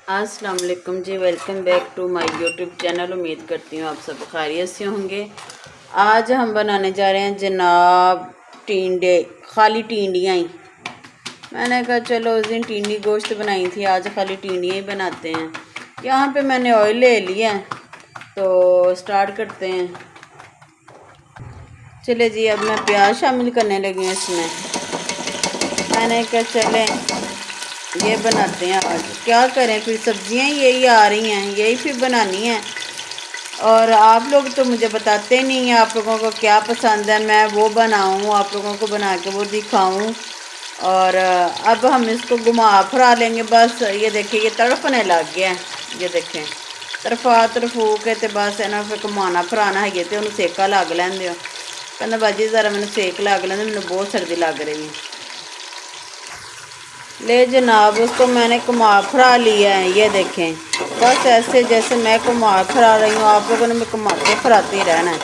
अस्सलाम वालेकुम जी। Welcome back to my YouTube channel. उम्मीद करती हूँ आप सब खैरियत से होंगे। आज हम बनाने जा रहे हैं जनाब टिंडे, खाली टिंडियाँ ही। मैंने कहा चलो उस दिन टिंडी गोश्त बनाई थी, आज खाली टिंडियाँ ही बनाते हैं। यहाँ पे मैंने ऑयल ले लिया है, तो स्टार्ट करते हैं। चले जी, अब मैं प्याज शामिल करने लगी हूँ इसमें। मैंने कहा चलें ये बनाते हैं, आज क्या करें, फिर सब्जियां यही आ रही हैं, यही फिर बनानी है। और आप लोग तो मुझे बताते नहीं हैं आप लोगों को क्या पसंद है, मैं वो बनाऊं, आप लोगों को बना के वो दिखाऊं। और अब हम इसको घुमा फिरा लेंगे। बस ये देखिए, ये तड़पने लग गया है। ये देखें, तरफा तरफू के तो बस है ना, फिर घुमाना फिराना है। तो उन्होंने सेका लग लेंदे हो, कहना बाजी ज़रा मैंने सेक लग लेंदे, मैंने बहुत सर्दी लग रही है। ले जनाब, उसको मैंने घुमा फिरा लिया है। ये देखें, बस ऐसे जैसे मैं घुमा फिरा रही हूँ, आप लोगों ने मैं घुमाते फिराते ही रहना है।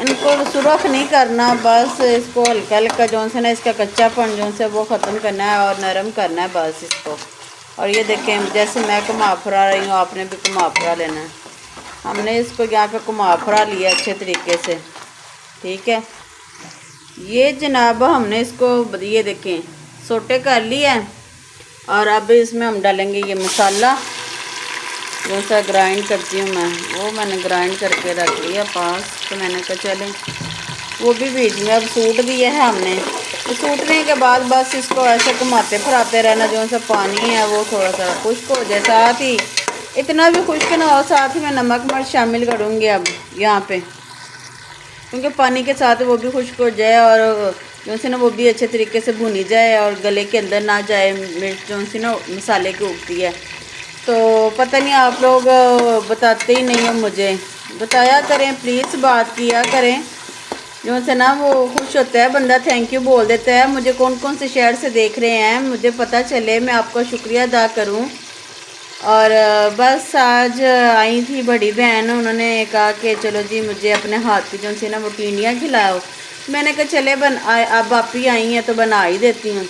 इनको सुरख नहीं करना, बस इसको हल्का हल्का जो से ना इसका कच्चापन जो से वो ख़त्म करना है और नरम करना है बस इसको। और ये देखें, जैसे मैं घुमा फिरा रही हूँ आपने भी घुमा फिरा लेना है। हमने इसको यहाँ पे घुमा फिरा लिया अच्छे तरीके से, ठीक है। ये जनाब हमने इसको ये देखें सोटे कर लिया है। और अब इसमें हम डालेंगे ये मसाला, जो सा ग्राइंड करती हूँ मैं, वो मैंने ग्राइंड करके रख लिया पास। तो मैंने कहा चलें वो भी बीच में अब सूट दिया है हमने। तो सूटने के बाद बस इसको ऐसे घुमाते फिराते रहना, जो सा पानी है वो थोड़ा सा खुश्क हो जाए, साथ ही इतना भी खुश्क ना हो, साथ ही मैं नमक मिर्च शामिल करूँगी अब यहाँ पे, क्योंकि पानी के साथ वो भी खुश्क हो जाए और जो से ना वो भी अच्छे तरीके से भुनी जाए और गले के अंदर ना जाए मिर्च, जो सी ना मसाले की उगती है। तो पता नहीं आप लोग बताते ही नहीं हो, मुझे बताया करें प्लीज़, बात किया करें। जो से ना वो खुश होता है बंदा, थैंक यू बोल देता है। मुझे कौन कौन से शहर से देख रहे हैं मुझे पता चले, मैं आपका शुक्रिया अदा करूं। और बस आज आई थी बड़ी बहन, उन्होंने कहा कि चलो जी मुझे अपने हाथ की जो सी ना वो टिंडियाँ खिलाओ। मैंने कहा चले अब आप ही आई हैं तो बना ही देती हूँ।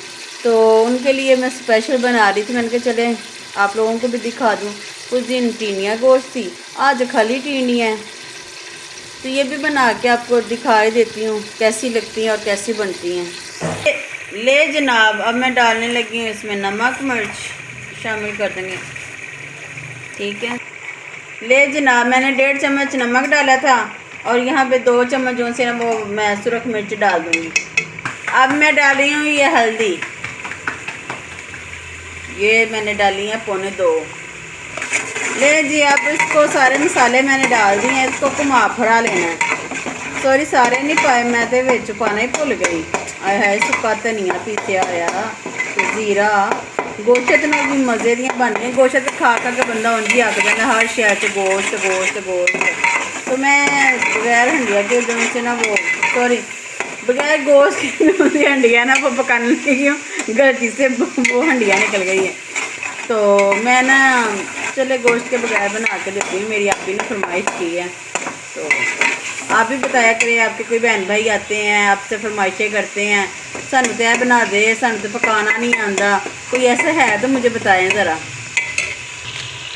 तो उनके लिए मैं स्पेशल बना रही थी। मैंने कहा चले आप लोगों को भी दिखा दूँ। कुछ दिन टिंडियाँ गोश्त थी, आज खाली टिंडियाँ हैं, तो ये भी बना के आपको दिखा ही देती हूँ कैसी लगती हैं और कैसी बनती हैं। ले जनाब, अब मैं डालने लगी हूँ इसमें नमक मिर्च शामिल कर देंगे, ठीक है। ले जनाब, मैंने 1.5 चम्मच नमक डाला था और यहाँ पे 2 चम्मच जो से ना वो मैं सुरख मिर्च डाल दूँगी। अब मैं डाल रही हूँ ये हल्दी, ये मैंने डाली है 1.25। ले जी, अब इसको सारे मसाले मैंने डाल दिए हैं, इसको घुमा फिरा लेना है। सॉरी सारे नहीं पाए, मैं तो विच पाना ही भुल गई। आया है सुक्का धनिया पीसिया होया, जीरा, गोश्त में भी मज़े दियाँ बन रही। गोश्त खा खा के बंदा उंज ही आक जाता हर शहर च गोश्त गोश्त गोश्त। तो मैं बगैर हंडिया के जो से ना वो सॉरी बगैर गोश्त की हंडिया ना वो पकाने लगी हूँ, गलती से वो हंडिया निकल गई है। तो मैं ना चले गोश्त के बगैर बना के देती हूँ, मेरी आप ही ने फरमाइश की है। तो आप भी बताया करें, आपके कोई बहन भाई आते हैं आपसे फरमाइशें करते हैं, सानू तो बना दे, सानू तो पकाना नहीं आता, कोई ऐसा है तो मुझे बताएं ज़रा।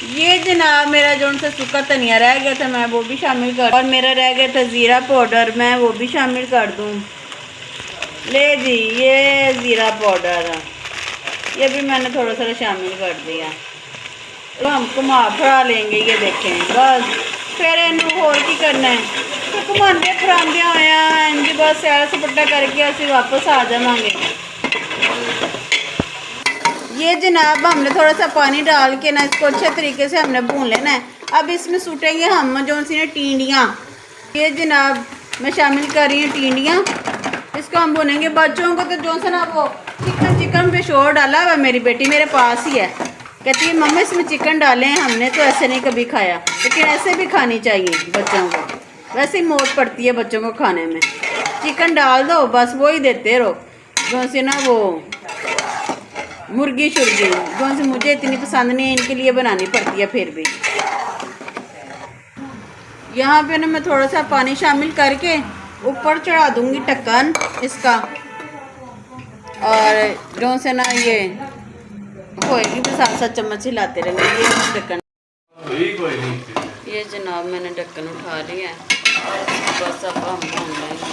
ये जनाब मेरा जो उनसे सूखा धनिया रह गया था मैं वो भी शामिल कर, और मेरा रह गया था ज़ीरा पाउडर, मैं वो भी शामिल कर दूँ। ले जी, ये ज़ीरा पाउडर ये भी मैंने थोड़ा सा शामिल कर दिया। तो हम घुमा फिरा लेंगे, ये देखें बस। फिर इनू होर की करना है, तो घुमाते फिराते आया इंज बस सैर सपट्टा करके असी वापस आ जावांगे। ये जनाब हमने थोड़ा सा पानी डाल के ना इसको अच्छे तरीके से हमने भून लेना है। अब इसमें सूटेंगे हम जो सी ना टिंडियाँ। ये जनाब मैं शामिल कर रही हूँ टिंडियाँ, इसको हम भुनेंगे। बच्चों को तो जो सा ना वो चिकन पे शोर डाला हुआ, मेरी बेटी मेरे पास ही है, कहती है मम्मा इसमें चिकन डाले हैं, हमने तो ऐसे नहीं कभी खाया, लेकिन ऐसे भी खानी चाहिए बच्चों को। वैसे ही मौत पड़ती है बच्चों को खाने में, चिकन डाल दो बस वही देते रहो। जो से ना वो मुर्गी शुर्गी जो से मुझे इतनी पसंद नहीं है, इनके लिए बनानी पड़ती है। फिर भी यहाँ पे ना मैं थोड़ा सा पानी शामिल करके ऊपर चढ़ा दूँगी ढक्कन इसका, और जो से ना ये होएगी भी साथ साथ चम्मच हिलाते रहेंगे। ये ढक्कन, कोई नहीं। ये जनाब मैंने ढक्कन उठा लिया है और बस अब हम भून लेंगे।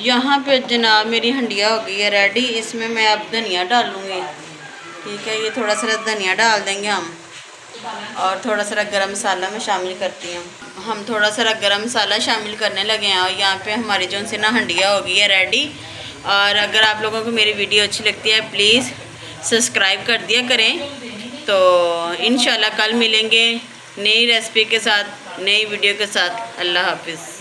यहाँ पे जनाब मेरी हंडिया हो गई है रेडी। इसमें मैं अब धनिया डालूँगी, ठीक है। ये थोड़ा सा धनिया डाल देंगे हम, और थोड़ा सा गरम मसाला मैं शामिल करती हूँ। हम थोड़ा सा गरम मसाला शामिल करने लगे हैं और यहाँ पे हमारी जो सी ना हंडिया हो गई है रेडी। और अगर आप लोगों को मेरी वीडियो अच्छी लगती है प्लीज़ सब्सक्राइब कर दिया करें। तो इंशाल्लाह कल मिलेंगे नई रेसिपी के साथ, नई वीडियो के साथ। अल्लाह हाफिज़।